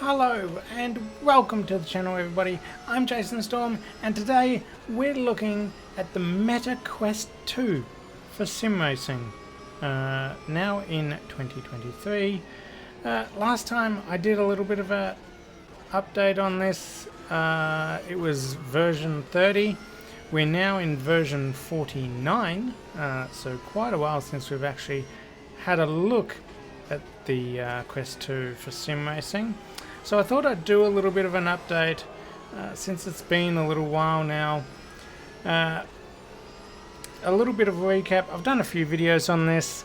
Hello and welcome to the channel, everybody. I'm Jason Storm, and today we're looking at the Meta Quest 2 for Simracing, now in 2023. Last time I did a little bit of a update on this. It was version 30. We're now in version 49, so quite a while since we've actually had a look at the Quest 2 for Simracing. So I thought I'd do a little bit of an update since it's been a little while now. A little bit of a recap. I've done a few videos on this.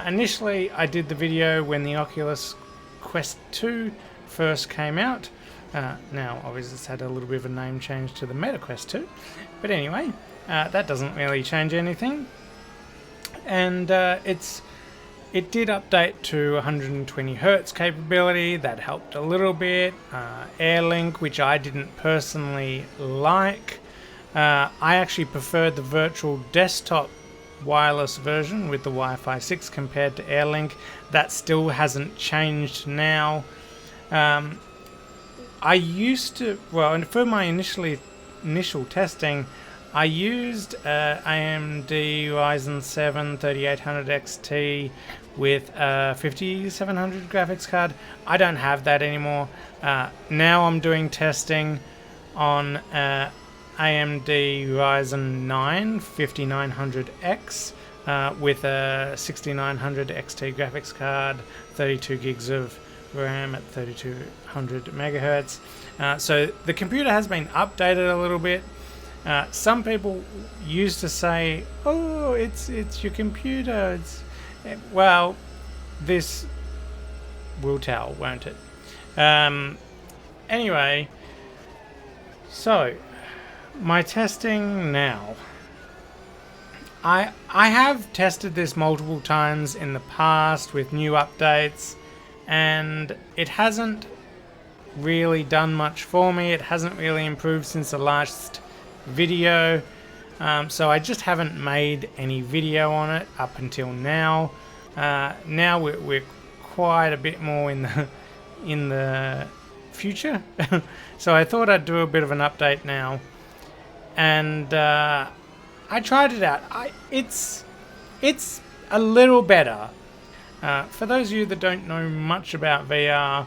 Initially I did the video when the Oculus Quest 2 first came out. Now obviously it's had a little bit of a name change to the Meta Quest 2. But anyway, that doesn't really change anything. And it did update to 120 Hertz capability. That helped a little bit. AirLink, which I didn't personally like. I actually preferred the virtual desktop wireless version with the Wi-Fi 6 compared to AirLink. That still hasn't changed now. I used to, well, for my initial testing, I used AMD Ryzen 7 3800 XT with a 5700 graphics card. I don't have that anymore. Now I'm doing testing on AMD Ryzen 9 5900X with a 6900 XT graphics card, 32 gigs of RAM at 3200 megahertz. So the computer has been updated a little bit. Some people used to say, "Oh, it's your computer." Well, this will tell, won't it? Anyway, so my testing now. I have tested this multiple times in the past with new updates, and it hasn't really done much for me. It hasn't really improved since the last video, so I just haven't made any video on it up until now. Now we're quite a bit more in the future, so I thought I'd do a bit of an update now, and I tried it out. It's a little better. For those of you that don't know much about VR,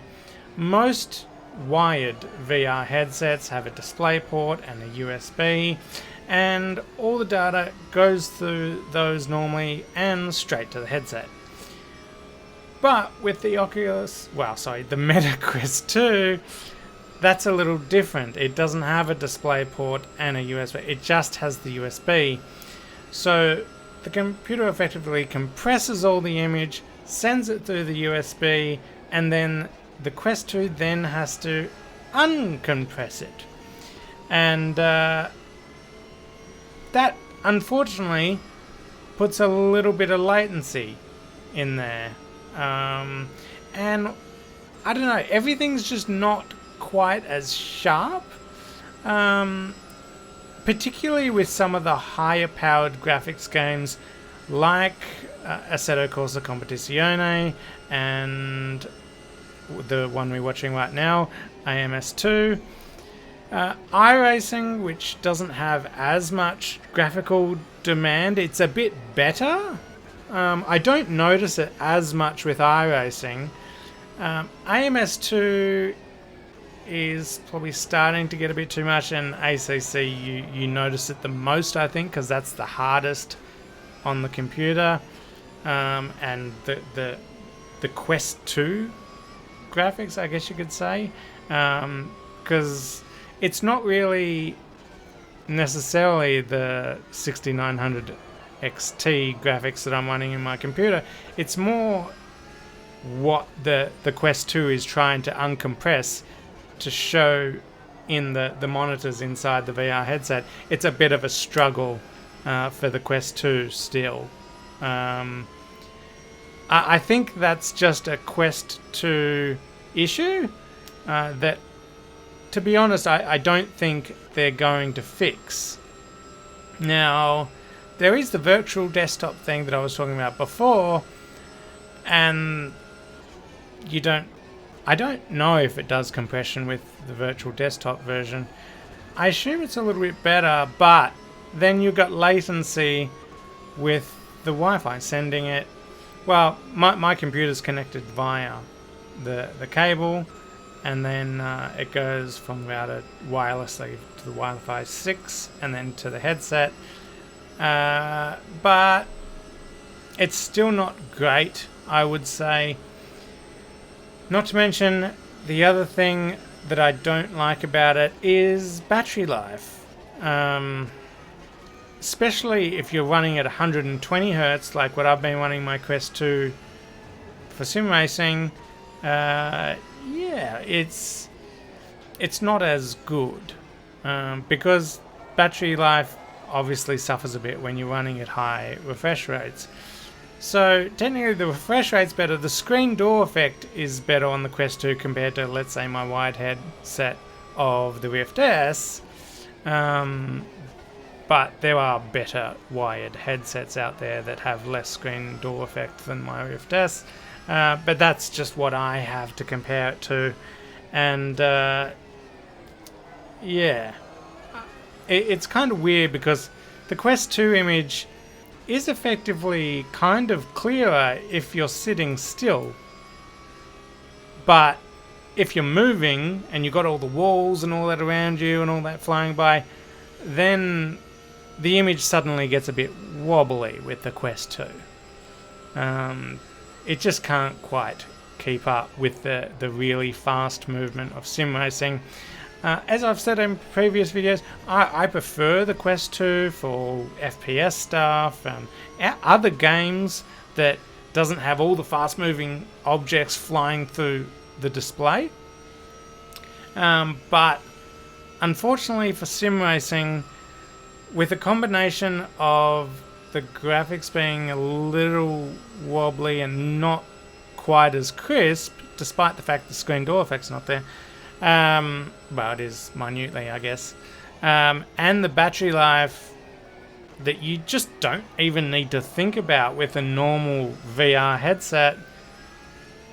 most wired VR headsets have a display port and a USB, and all the data goes through those normally and straight to the headset. But with the the Meta Quest 2, that's a little different. It doesn't have a display port and a USB, it just has the USB. So the computer effectively compresses all the image, sends it through the USB, and then the Quest 2 then has to uncompress it. And that unfortunately puts a little bit of latency in there. And I don't know, everything's just not quite as sharp. Particularly with some of the higher powered graphics games like Assetto Corsa Competizione and the one we're watching right now, AMS2. iRacing, which doesn't have as much graphical demand, it's a bit better. I don't notice it as much with iRacing. AMS2 is probably starting to get a bit too much, and ACC you notice it the most, I think, because that's the hardest on the computer. And the Quest 2 graphics, I guess you could say, because it's not really necessarily the 6900 XT graphics that I'm running in my computer. It's more what the Quest 2 is trying to uncompress to show in the monitors inside the VR headset. It's a bit of a struggle for the Quest 2 still. I think that's just a Quest 2 issue that, to be honest, I don't think they're going to fix. Now, there is the virtual desktop thing that I was talking about before, and you don't I don't know if it does compression with the virtual desktop version. I assume it's a little bit better, but then you've got latency with the Wi-Fi sending it. Well, my computer's connected via the cable, and then it goes from router wirelessly to the Wi-Fi 6 and then to the headset. But it's still not great, I would say. Not to mention, the other thing that I don't like about it is battery life. Especially if you're running at 120 Hz, like what I've been running my Quest 2 for sim racing. Yeah, it's not as good because battery life obviously suffers a bit when you're running at high refresh rates. So technically the refresh rate's better. The screen door effect is better on the Quest 2 compared to, let's say, my wide headset of the Rift S. But there are better wired headsets out there that have less screen door effect than my Rift S. But that's just what I have to compare it to. And yeah, it's kind of weird because the Quest 2 image is effectively kind of clearer if you're sitting still. But if you're moving and you've got all the walls and all that around you and all that flying by, then the image suddenly gets a bit wobbly with the Quest 2. It just can't quite keep up with the really fast movement of sim racing. As I've said in previous videos, I prefer the Quest 2 for FPS stuff and other games that doesn't have all the fast moving objects flying through the display. But unfortunately for sim racing, with a combination of the graphics being a little wobbly and not quite as crisp, despite the fact the screen door effect's not there, well, it is minutely, I guess, and the battery life that you just don't even need to think about with a normal VR headset,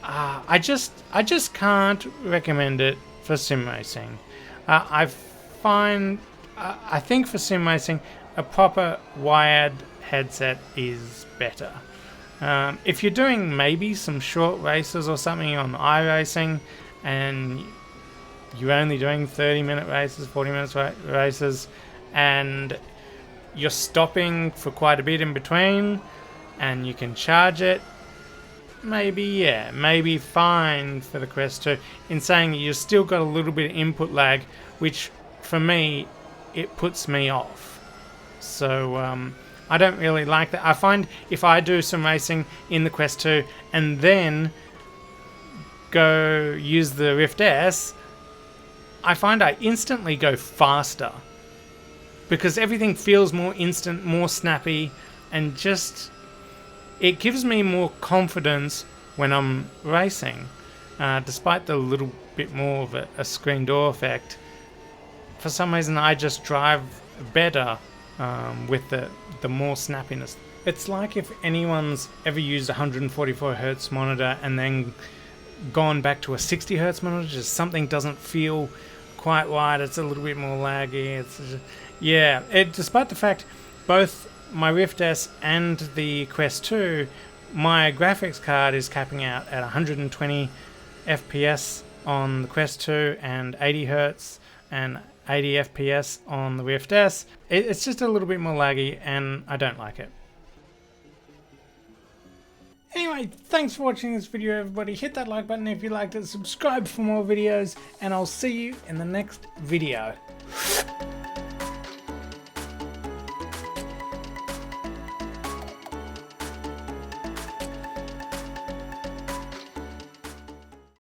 I just can't recommend it for sim racing. I think for sim racing, a proper wired headset is better. If you're doing maybe some short races or something on iRacing and you're only doing 30-minute races, 40-minute races, and you're stopping for quite a bit in between and you can charge it, maybe fine for the Quest 2, in saying that you've still got a little bit of input lag, which for me, it puts me off. So I don't really like that. I find if I do some racing in the Quest 2 and then go use the Rift S, I find I instantly go faster because everything feels more instant, more snappy, and just it gives me more confidence when I'm racing, despite the little bit more of a screen door effect. For some reason, I just drive better with the more snappiness. It's like if anyone's ever used a 144 Hz monitor and then gone back to a 60 Hz monitor, just something doesn't feel quite right. It's a little bit more laggy. Despite the fact both my Rift S and the Quest 2, my graphics card is capping out at 120 FPS on the Quest 2 and 80 Hz and 80 FPS on the Rift S. It's just a little bit more laggy and I don't like it. Anyway, thanks for watching this video, everybody. Hit that like button if you liked it, subscribe for more videos, and I'll see you in the next video.